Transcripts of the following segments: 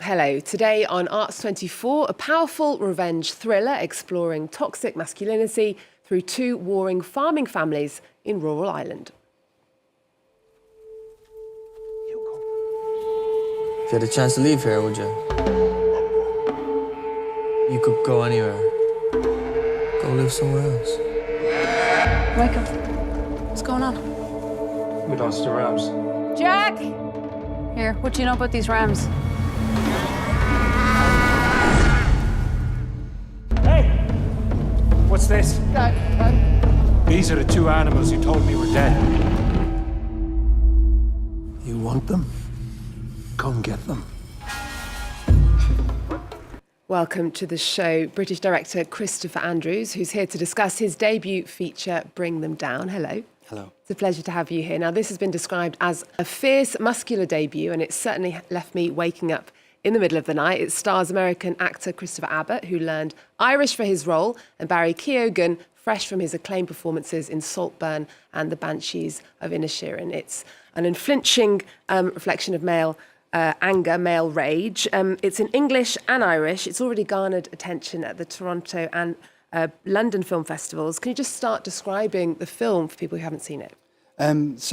Hello. Today on Arts 24, a powerful revenge thriller exploring toxic masculinity through two warring farming families in rural Ireland. If you had a chance to leave here, would you? You could go anywhere. Go live somewhere else. Michael, what's going on? We lost the rams. Jack! Here, what do you know about these rams? Hey! What's this? These are the two animals you told me were dead. You want them? Come get them. Welcome to the show, British director Christopher Andrews, who's here to discuss his debut feature, Bring Them Down. Hello. Hello. It's a pleasure to have you here. Now, this has been described as a fierce, muscular debut, and it certainly left me waking up in the middle of the night. It stars American actor Christopher Abbott, who learned Irish for his role, and Barry Keoghan, fresh from his acclaimed performances in Saltburn and The Banshees of Inisherin. It's an unflinching reflection of male anger, male rage. It's in English and Irish. It's already garnered attention at the Toronto and London film festivals. Can you just start describing the film for people who haven't seen it? It's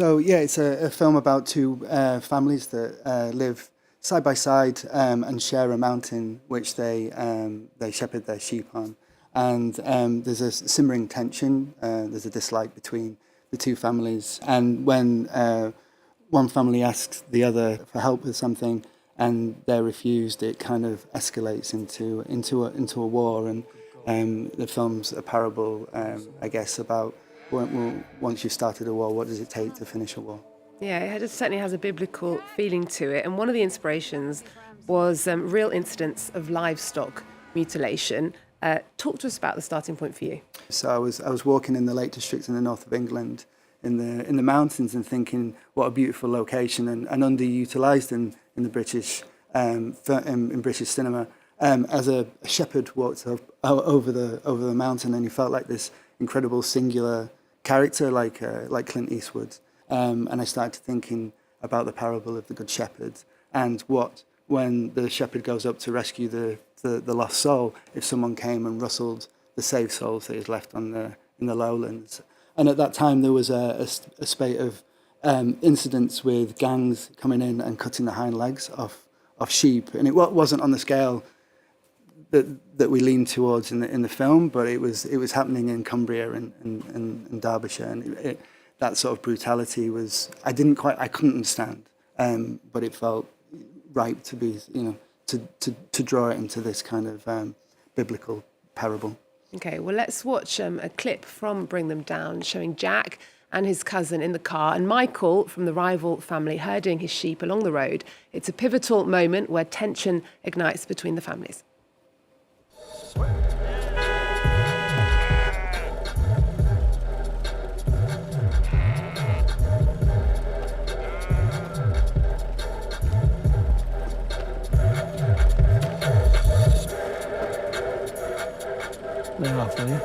a film about two families that live side by side and share a mountain which they shepherd their sheep on. And there's a simmering tension. There's a dislike between the two families. And when one family asks the other for help with something and they're refused, it kind of escalates into a war. And the film's a parable, I guess, about once you've started a war, what does it take to finish a war? Yeah, it certainly has a biblical feeling to it. And one of the inspirations was real incidents of livestock mutilation. Talk to us about the starting point for you. So I was walking in the Lake District in the north of England, in the mountains, and thinking what a beautiful location and underutilised in the British in British cinema. As a shepherd walked over the mountain, and he felt like this incredible singular character, like Clint Eastwood. And I started thinking about the parable of the Good Shepherd and what, when the shepherd goes up to rescue the lost soul, if someone came and rustled the saved souls that is left in the lowlands. And at that time, there was a spate of incidents with gangs coming in and cutting the hind legs off sheep. And it wasn't on the scale that we lean towards in the film, but it was happening in Cumbria and Derbyshire, and that sort of brutality I couldn't understand, but it felt right to be, to draw it into this kind of biblical parable. Okay, well, let's watch a clip from Bring Them Down showing Jack and his cousin in the car and Michael from the rival family herding his sheep along the road. It's a pivotal moment where tension ignites between the families. Lay off, will you?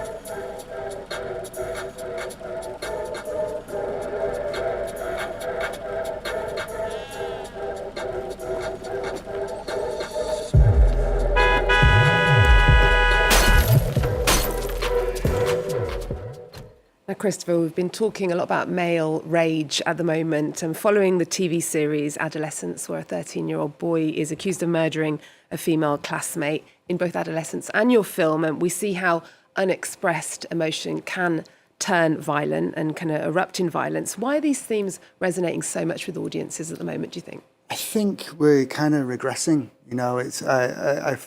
Now, Christopher, we've been talking a lot about male rage at the moment, and following the TV series Adolescence, where a 13-year-old boy is accused of murdering a female classmate. In both Adolescence and your film, and we see how unexpressed emotion can turn violent and can erupt in violence. Why are these themes resonating so much with audiences at the moment, do you think? I think we're kind of regressing. It's the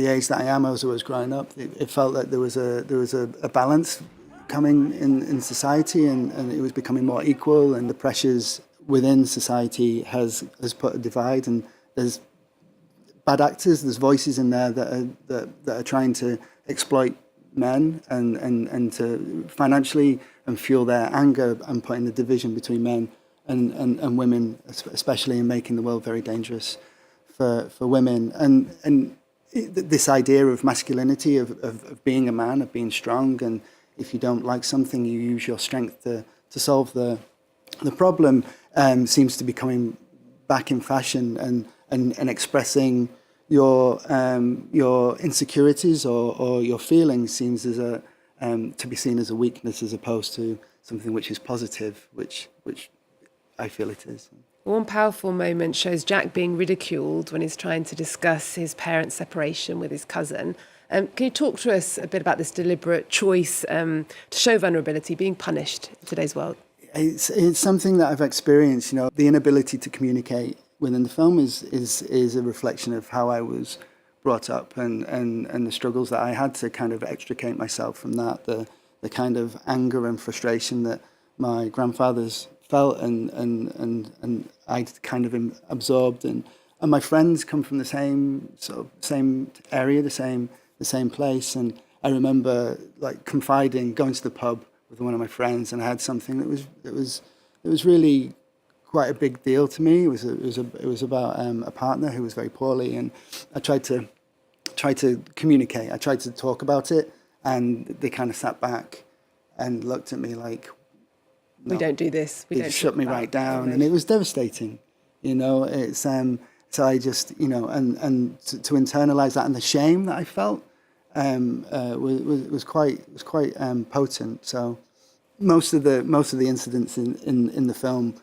age that I am, as I was growing up, it felt like there was a balance coming in society, and it was becoming more equal, and the pressures within society has put a divide, and there's bad actors, there's voices in there that are trying to exploit men and to financially and fuel their anger and putting the division between men and women, especially, in making the world very dangerous for women. And this idea of masculinity, of being a man, of being strong, and if you don't like something, you use your strength to solve the problem, seems to be coming back in fashion. and expressing your insecurities or your feelings seems as a to be seen as a weakness as opposed to something which is positive, which I feel it is. One powerful moment shows Jack being ridiculed when he's trying to discuss his parents' separation with his cousin. Can you talk to us a bit about this deliberate choice to show vulnerability, being punished in today's world? It's something that I've experienced. The inability to communicate within the film is a reflection of how I was brought up and the struggles that I had to kind of extricate myself from that, the kind of anger and frustration that my grandfathers felt and I'd kind of absorbed, and my friends come from the same area, the same place, and I remember like confiding, going to the pub with one of my friends, and I had something that was really quite a big deal to me. It was about a partner who was very poorly, and I tried to communicate. I tried to talk about it, and they kind of sat back and looked at me like, no, we don't do this. They shut me right down, and it was devastating. It's so I just and to internalize that, and the shame that I felt was quite potent. So most of the incidents in the film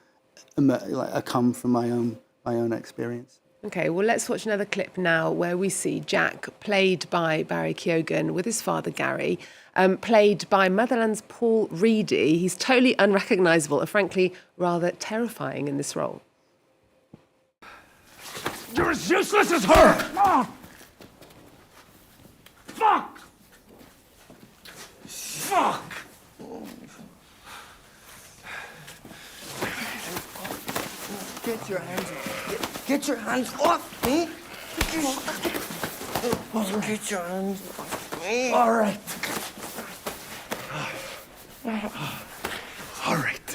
come from my own experience. Okay, well, let's watch another clip now where we see Jack, played by Barry Keoghan, with his father Gary, played by Motherland's Paul Reedy. He's totally unrecognisable and frankly rather terrifying in this role. You're as useless as her! Oh. Fuck! Fuck! Get your hands off me! Get your hands off me! All right. All right.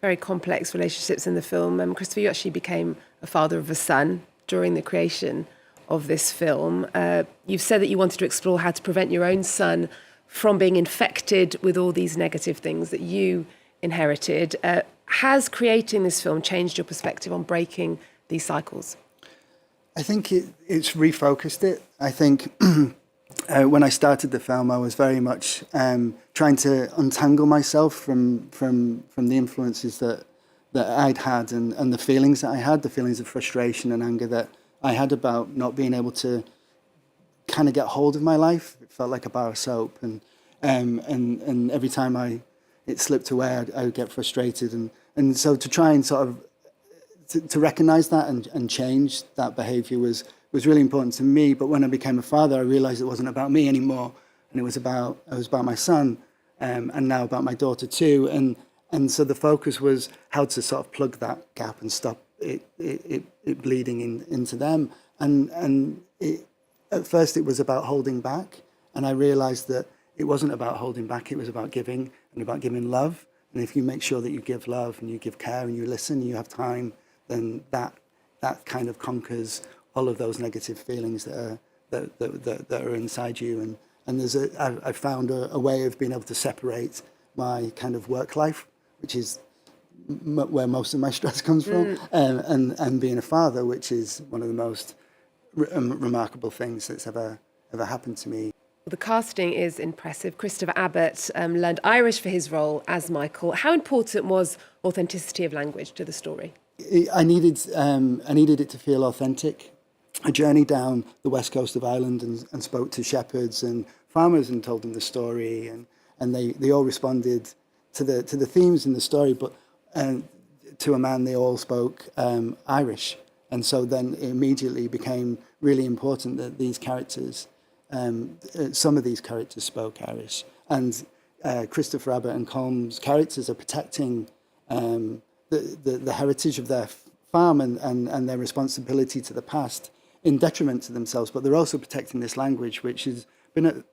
Very complex relationships in the film. Christopher, you actually became a father of a son during the creation of this film. You've said that you wanted to explore how to prevent your own son from being infected with all these negative things that you inherited. Has creating this film changed your perspective on breaking these cycles? I think it's refocused it. I think when I started the film, I was very much trying to untangle myself from the influences that I'd had and the feelings that I had, the feelings of frustration and anger that I had about not being able to kind of get hold of my life. It felt like a bar of soap, and every time it slipped away, I would get frustrated, and so to try and sort of to recognize that and change that behavior was really important to me. But when I became a father, I realized it wasn't about me anymore, and it was about my son, and now about my daughter too, and so the focus was how to sort of plug that gap and stop it bleeding into them. And at first it was about holding back, and I realized that it wasn't about holding back, it was about giving, and about giving love. And if you make sure that you give love and you give care and you listen and you have time, then that kind of conquers all of those negative feelings that are inside you. And I found a way of being able to separate my kind of work life, which is where most of my stress comes from, and being a father, which is one of the most remarkable things that's ever happened to me. Well, the casting is impressive. Christopher Abbott learned Irish for his role as Michael. How important was authenticity of language to the story? I needed it to feel authentic. I journeyed down the west coast of Ireland and spoke to shepherds and farmers and told them the story, and they all responded to the themes in the story, but to a man they all spoke Irish. And so then it immediately became really important that these characters, some of these characters spoke Irish. And Christopher Abbott and Colm's characters are protecting the heritage of their farm and their responsibility to the past in detriment to themselves, but they're also protecting this language, which has been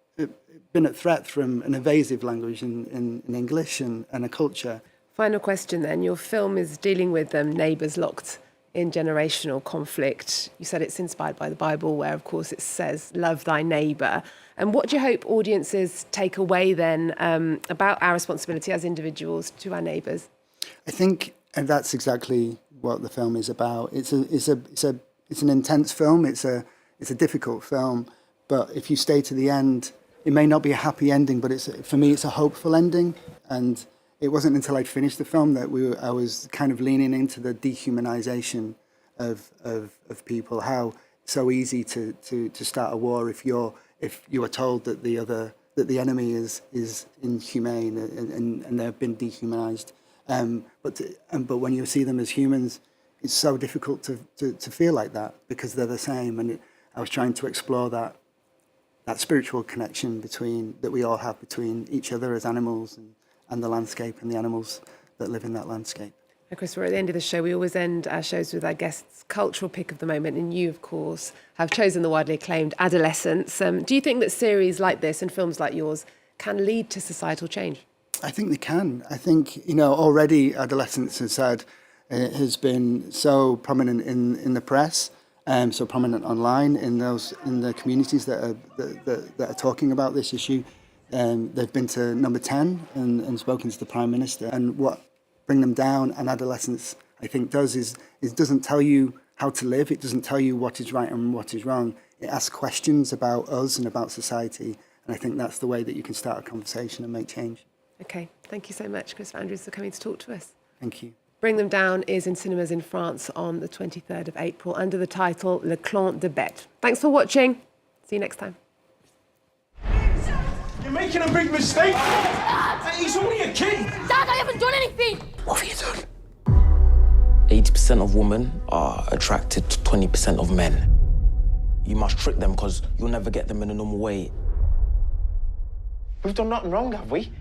at threat from an evasive language in English and a culture. Final question then. Your film is dealing with neighbours locked in generational conflict. You said it's inspired by the Bible, where, of course, it says, love thy neighbour. And what do you hope audiences take away then about our responsibility as individuals to our neighbours? I think, and that's exactly what the film is about. It's an intense film. It's a difficult film, but if you stay to the end, it may not be a happy ending, but for me, it's a hopeful ending. And it wasn't until I'd finished the film that I was kind of leaning into the dehumanization of people. How it's so easy to start a war if you are told that the enemy is inhumane and they've been dehumanized. But when you see them as humans, it's so difficult to feel like that because they're the same. And I was trying to explore that spiritual connection that we all have between each other as animals and the landscape and the animals that live in that landscape. And Chris, we're at the end of the show. We always end our shows with our guests' cultural pick of the moment. And you, of course, have chosen the widely acclaimed Adolescence. Do you think that series like this and films like yours can lead to societal change? I think they can. I think, already Adolescence has been so prominent in the press, so prominent online in the communities that are talking about this issue. They've been to number 10 and spoken to the Prime Minister. And what Bring Them Down and Adolescence, I think, does is doesn't tell you how to live. It doesn't tell you what is right and what is wrong. It asks questions about us and about society. And I think that's the way that you can start a conversation and make change. OK, thank you so much, Chris Andrews, for coming to talk to us. Thank you. Bring Them Down is in cinemas in France on the 23rd of April under the title Le Clan de Bête. Thanks for watching. See you next time. You're making a big mistake. He's only a kid. Dad, I haven't done anything. What have you done? 80% of women are attracted to 20% of men. You must trick them because you'll never get them in a normal way. We've done nothing wrong, have we?